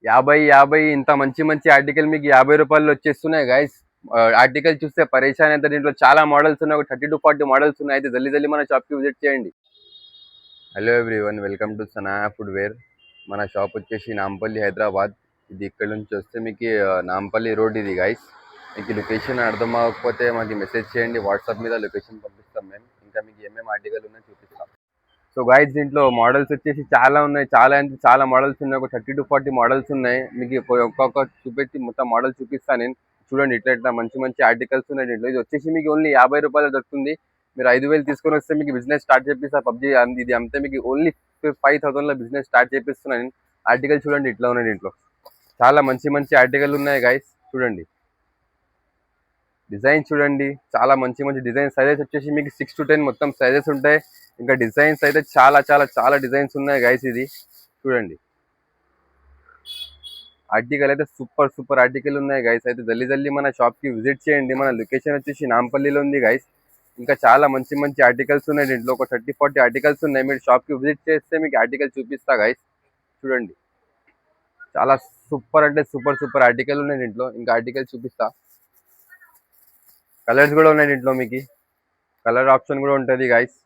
50 ఇంత మంచి మంచి ఆర్టికల్ మీకు 50 రూపాయలు వచ్చేస్తున్నాయి గైస్. ఆర్టికల్ చూస్తే పరేషాన్ అయితే దీంట్లో చాలా మోడల్స్ ఉన్నాయి. ఒక 30 to 40 మోడల్స్ ఉన్నాయి. అయితే జల్దీ జల్దీ మన షాప్కి విజిట్ చేయండి. Hello everyone, welcome to Sana food ware. మన షాప్ వచ్చేసి నాంపల్లి హైదరాబాద్. ఇది ఇక్కడ నుంచి వస్తే మీకు నాంపల్లి రోడ్ ఇది గైస్. మీకు లొకేషన్ అర్థం అవ్వకపోతే మాకు మెసేజ్ చేయండి, వాట్సాప్ మీద లొకేషన్ పంపిస్తాం మేము. ఇంకా మీకు ఏమేమి ఆర్టికల్ ఉన్నాయో చూపిస్తాం. సో గైస్ దీంట్లో మోడల్స్ వచ్చేసి చాలా ఉన్నాయి. చాలా అంటే చాలా మోడల్స్ ఉన్నాయి. ఒక 30 to 40 మోడల్స్ ఉన్నాయి. మీకు ఒక్కొక్క చూపెట్టి మొత్తం మోడల్ చూపిస్తాను నేను. చూడండి, ఇట్లా ఇట్లా మంచి మంచి ఆర్టికల్స్ ఉన్నాయి దీంట్లో. ఇది వచ్చేసి మీకు ఓన్లీ 50 రూపాయలు దొరుకుతుంది. మీరు 5,000 తీసుకొని వస్తే మీకు బిజినెస్ స్టార్ట్ చేపిస్తా. పబ్జీ ఇది అంతే మీకు ఓన్లీ 5,000లో బిజినెస్ స్టార్ట్ చేపిస్తున్నాను నేను. ఆర్టికల్ చూడండి ఇట్లా ఉన్నాయి దీంట్లో. చాలా మంచి మంచి ఆర్టికల్ ఉన్నాయి గైస్. చూడండి, డిజైన్ చూడండి, చాలా మంచి మంచి డిజైన్. సైజెస్ వచ్చేసి మీకు 6 to 10 మొత్తం సైజెస్ ఉంటాయి. ఇంకా డిజైన్స్ అయితే చాలా చాలా చాలా డిజైన్స్ ఉన్నాయి గైస్. ఇది చూడండి, ఆర్టికల్ అయితే సూపర్ సూపర్ ఆర్టికల్ ఉన్నాయి గైస్. అయితే జల్దీ జల్దీ మన షాప్కి విజిట్ చేయండి. మన లొకేషన్ వచ్చేసి నాంపల్లిలో ఉంది గైస్. ఇంకా చాలా మంచి మంచి ఆర్టికల్స్ ఉన్నాయి దీంట్లో. ఒక 30 to 40 ఆర్టికల్స్ ఉన్నాయి. మీరు షాప్కి విజిట్ చేస్తే మీకు ఆర్టికల్ చూపిస్తా గైస్. చూడండి, చాలా సూపర్ అంటే సూపర్ సూపర్ ఆర్టికల్ ఉన్నాయి దీంట్లో. ఇంకా ఆర్టికల్ చూపిస్తా. కలర్స్ కూడా ఉన్నాయి దీంట్లో. మీకు కలర్ ఆప్షన్ కూడా ఉంటుంది గైస్.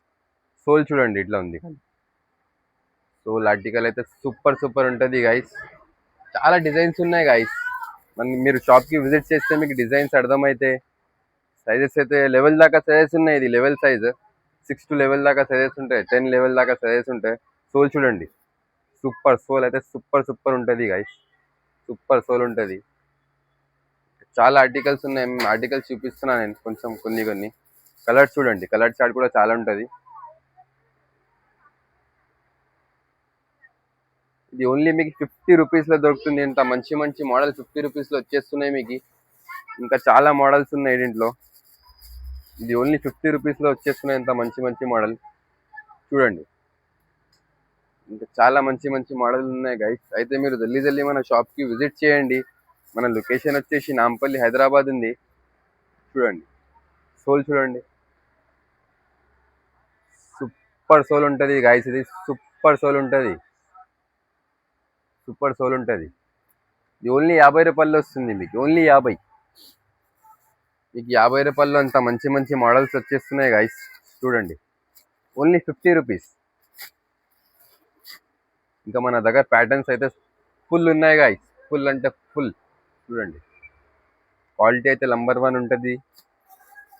సోల్ చూడండి ఇట్లా ఉంది. సోల్ ఆర్టికల్ అయితే సూపర్ సూపర్ ఉంటుంది గైస్. చాలా డిజైన్స్ ఉన్నాయి గైస్. మీరు షాప్కి విజిట్ చేస్తే మీకు డిజైన్స్ అర్థమైతే. సైజెస్ అయితే లెవెల్ దాకా సైజెస్ ఉన్నాయి. ఇది లెవెల్ సైజ్ 6 లెవెల్ దాకా సైజెస్ ఉంటాయి. 10 లెవెల్ దాకా సైజెస్ ఉంటాయి. సోల్ చూడండి, సూపర్ సోల్ అయితే సూపర్ సూపర్ ఉంటుంది గైస్. సూపర్ సోల్ ఉంటుంది. చాలా ఆర్టికల్స్ ఉన్నాయి. ఆర్టికల్స్ చూపిస్తున్నాను నేను కొంచెం కొన్ని. కలర్స్ చూడండి, కలర్ చార్ట్ కూడా చాలా ఉంటుంది. ఇది ఓన్లీ మీకు 50 రూపీస్లో దొరుకుతుంది. ఇంత మంచి మంచి మోడల్ 50 రూపీస్లో వచ్చేస్తున్నాయి మీకు. ఇంకా చాలా మోడల్స్ ఉన్నాయి దీంట్లో. ఇది ఓన్లీ 50 రూపీస్లో వచ్చేస్తున్నాయి. ఇంత మంచి మంచి మోడల్ చూడండి. ఇంకా చాలా మంచి మంచి మోడల్ ఉన్నాయి గైస్. అయితే మీరు జల్దీ జల్దీ మన షాప్కి విజిట్ చేయండి. మన లొకేషన్ వచ్చేసి నాంపల్లి హైదరాబాద్ ఉంది. చూడండి, సోల్ చూడండి, సూపర్ సోల్ ఉంటుంది గైస్. ఇది సూపర్ సోల్ ఉంటుంది. సూపర్ సోల్ ఉంటుంది. ఇది ఓన్లీ 50 రూపాయల్లో వస్తుంది మీకు. ఓన్లీ 50. మీకు 50 రూపాయల్లో అంత మంచి మంచి మోడల్స్ వచ్చేస్తున్నాయి గైస్. చూడండి, ఓన్లీ 50 రూపీస్. ఇంకా మన దగ్గర ప్యాటర్న్స్ అయితే ఫుల్ ఉన్నాయి గైస్. ఫుల్ అంటే ఫుల్. చూడండి, క్వాలిటీ అయితే నంబర్ 1 ఉంటుంది.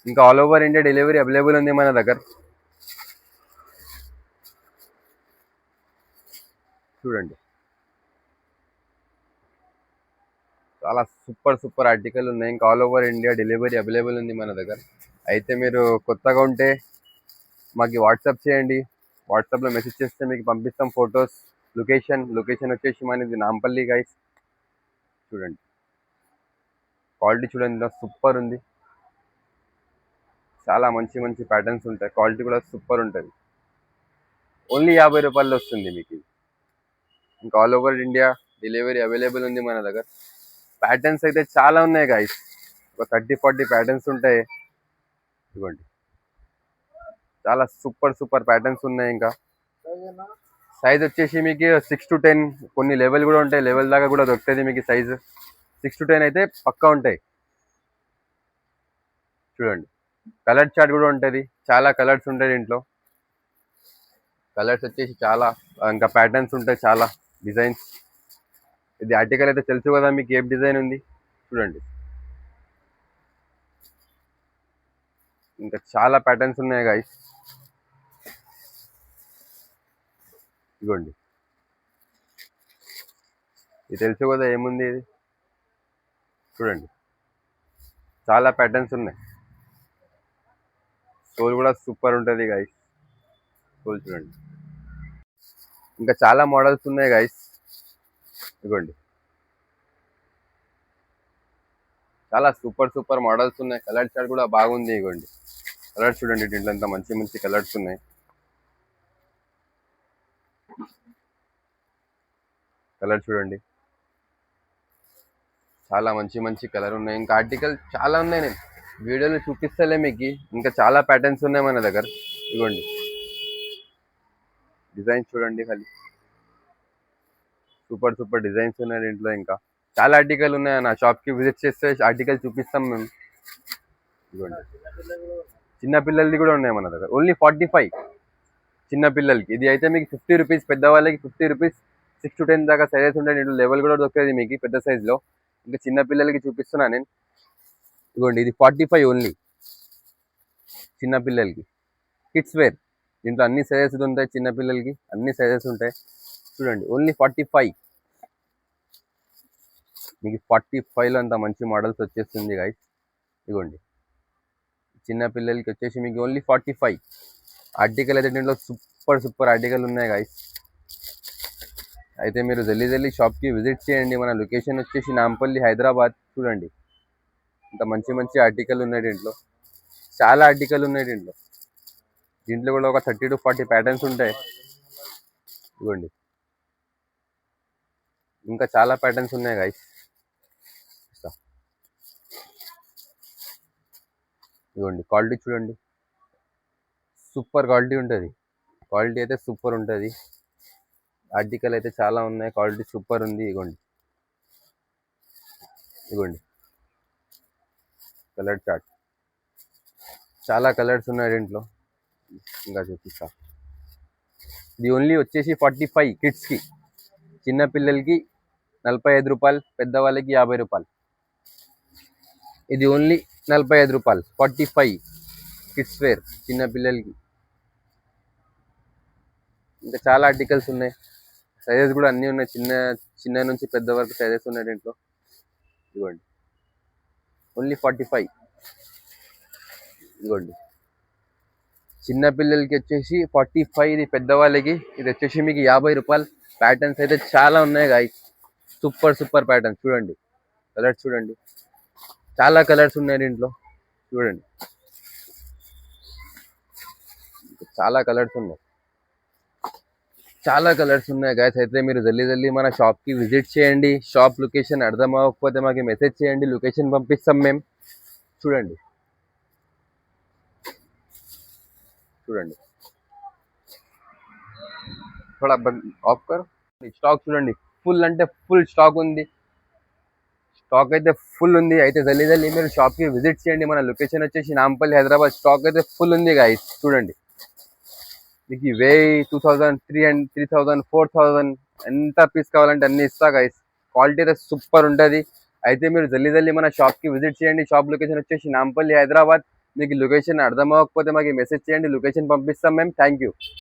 ఇంకా all over India delivery available ఉంది మన దగ్గర. చూడండి, చాలా సూపర్ సూపర్ ఆర్టికల్ ఉన్నాయి. ఇంకా all over India delivery available ఉంది మన దగ్గర. అయితే మీరు కొత్తగా ఉంటే మాకు వాట్సాప్ చేయండి. వాట్సాప్లో మెసేజ్ చేస్తే మీకు పంపిస్తాం ఫొటోస్. లొకేషన్ వచ్చేసి మనది నాంపల్లి గైస్. చూడండి, క్వాలిటీ చూడండి, సూపర్ ఉంది. చాలా మంచి మంచి ప్యాటర్న్స్ ఉంటాయి. క్వాలిటీ కూడా సూపర్ ఉంటుంది. ఓన్లీ 50 రూపాయల్లో వస్తుంది మీకు. ఇంకా all over India delivery available ఉంది మన దగ్గర. ప్యాటర్న్స్ అయితే చాలా ఉన్నాయి గైస్. ఒక 30-40 ప్యాటర్న్స్ ఉంటాయి. ఇదిగోండి, చాలా సూపర్ సూపర్ ప్యాటర్న్స్ ఉన్నాయి. ఇంకా సైజ్ వచ్చేసి మీకు 6 to 10, కొన్ని లెవెల్ కూడా ఉంటాయి. లెవెల్ దాకా కూడా దొరుకుతుంది మీకు సైజ్. 6 to 10 అయితే పక్కా ఉంటాయి. చూడండి, కలర్ చార్ట్ కూడా ఉంటుంది. చాలా కలర్స్ ఉంటాయి దీంట్లో. కలర్స్ వచ్చేసి చాలా, ఇంకా ప్యాటర్న్స్ ఉంటాయి, చాలా డిజైన్స్. ఇది ఆర్టికల్ అయితే తెలుసు కదా మీకు ఏం డిజైన్ ఉంది. చూడండి, ఇంకా చాలా ప్యాటర్న్స్ ఉన్నాయి గైస్. ఇదిగోండి, ఇది తెలుసు కదా ఏముంది ఇది. చూడండి, చాలా ప్యాటర్న్స్ ఉన్నాయి. సోల్ కూడా సూపర్ ఉంటుంది గైస్. సోల్ చూడండి, ఇంకా చాలా మోడల్స్ ఉన్నాయి గైస్. ఇదిగోండి, చాలా సూపర్ సూపర్ మోడల్స్ ఉన్నాయి. కలర్ చార్ట్ కూడా బాగుంది. ఇదిగోండి, కలర్స్ చూడండి, దీంట్లో అంతా మంచి మంచి కలర్స్ ఉన్నాయి. కలర్ చూడండి, చాలా మంచి మంచి కలర్ ఉన్నాయి. ఇంకా ఆర్టికల్ చాలా ఉన్నాయి. నేను వీడియోలో చూపిస్తలే మీకు. ఇంకా చాలా ప్యాటర్న్స్ ఉన్నాయి మన దగ్గర. ఇదిగోండి, డిజైన్ చూడండి, ఖాళీ సూపర్ సూపర్ డిజైన్స్ ఉన్నాయి దీంట్లో. ఇంకా చాలా ఆర్టికల్ ఉన్నాయి. నా షాప్కి విజిట్ చేస్తే ఆర్టికల్ చూపిస్తాం మేము. ఇదిగోండి, చిన్న పిల్లలది కూడా ఉన్నాయి మన దగ్గర. ఓన్లీ 45 చిన్న పిల్లలకి. ఇది అయితే మీకు 50 రూపీస్, పెద్దవాళ్ళకి 50 రూపీస్. 6 to 10 దాకా సైజెస్ ఉంటాయి. దీంట్లో లెవెల్ కూడా దొరుకుతుంది మీకు పెద్ద సైజులో. ఇంకా చిన్న పిల్లలకి చూపిస్తున్నా నేను. ఇదిగోండి, ఇది 45 ఓన్లీ చిన్న పిల్లలకి. కిడ్స్ వేర్, దీంట్లో అన్ని సైజెస్ ఉంటాయి. చిన్న పిల్లలకి అన్ని సైజెస్ ఉంటాయి. చూడండి, ఓన్లీ 45. మీకు 45లో అంత మంచి మోడల్స్ వచ్చేస్తుంది గైస్. ఇదిగోండి, చిన్న పిల్లలకి వచ్చేసి మీకు ఓన్లీ 45. ఆర్టికల్ అయితే దీంట్లో సూపర్ సూపర్ ఆర్టికల్ ఉన్నాయి గైస్. అయితే మీరు జల్దీ షాప్కి విజిట్ చేయండి. మన లొకేషన్ వచ్చేసి నాంపల్లి, హైదరాబాద్. చూడండి, ఇంత మంచి మంచి ఆర్టికల్ ఉన్నాయి దీంట్లో. చాలా ఆర్టికల్ ఉన్నాయి దీంట్లో. దీంట్లో కూడా ఒక 30 to 40 ప్యాటర్న్స్ ఉంటాయి. ఇదిగోండి, ఇంకా చాలా ప్యాటర్న్స్ ఉన్నాయి గైస్. ఇదిగోండి, క్వాలిటీ చూడండి, సూపర్ క్వాలిటీ ఉంటుంది. క్వాలిటీ అయితే సూపర్ ఉంటుంది. ఆర్టికల్ అయితే చాలా ఉన్నాయి, క్వాలిటీ సూపర్ ఉంది. ఇదిగోండి, ఇదిగోండి కలర్ చార్ట్, చాలా కలర్స్ ఉన్నాయి దీంట్లో. ఇంకా చూపిస్తా. ఇది ఓన్లీ వచ్చేసి 45 కిడ్స్కి. చిన్న పిల్లలకి 45 రూపాయలు, పెద్దవాళ్ళకి 50 రూపాయలు. ఇది ఓన్లీ 45 రూపాయలు. 45 కిడ్స్ వేర్ చిన్న పిల్లలకి. ఇంకా చాలా ఆర్టికల్స్ ఉన్నాయి. సైజెస్ కూడా అన్నీ ఉన్నాయి. చిన్న నుంచి పెద్ద వరకు సైజెస్ ఉన్నాయి దీంట్లో. ఇదిగోండి, ఓన్లీ 45. ఇదిగోండి, చిన్న పిల్లలకి వచ్చేసి 45. ఇది పెద్దవాళ్ళకి ఇది వచ్చేసి మీకు 50 రూపాయలు. ప్యాటర్న్స్ అయితే చాలా ఉన్నాయి గాయస్. Super super patterns. చూడండి, కలర్స్ చూడండి, చాలా కలర్స్ ఉన్నాయి దీంట్లో. చూడండి, చాలా కలర్స్ ఉన్నాయి. చాలా కలర్స్ ఉన్నాయి గాయస్. అయితే మీరు జల్దీ మన షాప్కి విజిట్ చేయండి. షాప్ లొకేషన్ అర్థం అవ్వకపోతే మాకు మెసేజ్ చేయండి, లొకేషన్ పంపిస్తాం మేము. చూడండి, చూడండి, थोड़ा ఆఫ్ కర్. స్టాక్ చూడండి, ఫుల్ అంటే ఫుల్ స్టాక్ ఉంది. స్టాక్ అయితే ఫుల్ ఉంది. అయితే జల్దీ మీరు షాప్కి విజిట్ చేయండి. మన లొకేషన్ వచ్చేసి నాంపల్లి, హైదరాబాద్. స్టాక్ అయితే ఫుల్ ఉంది గాయస్. చూడండి, మీకు 1000, 2000, 300, 3000, 4000 ఎంత పీస్ కావాలంటే అన్ని ఇస్తా గాయస్. క్వాలిటీ అయితే సూపర్ ఉంటుంది. అయితే మీరు జల్దీ మన షాప్కి విజిట్ చేయండి. షాప్ లొకేషన్ వచ్చేసి నాంపల్లి, హైదరాబాద్. మీకు లొకేషన్ అర్థం అవ్వకపోతే మాకు మెసేజ్ చేయండి, లొకేషన్ పంపిస్తాం మేము. Thank you.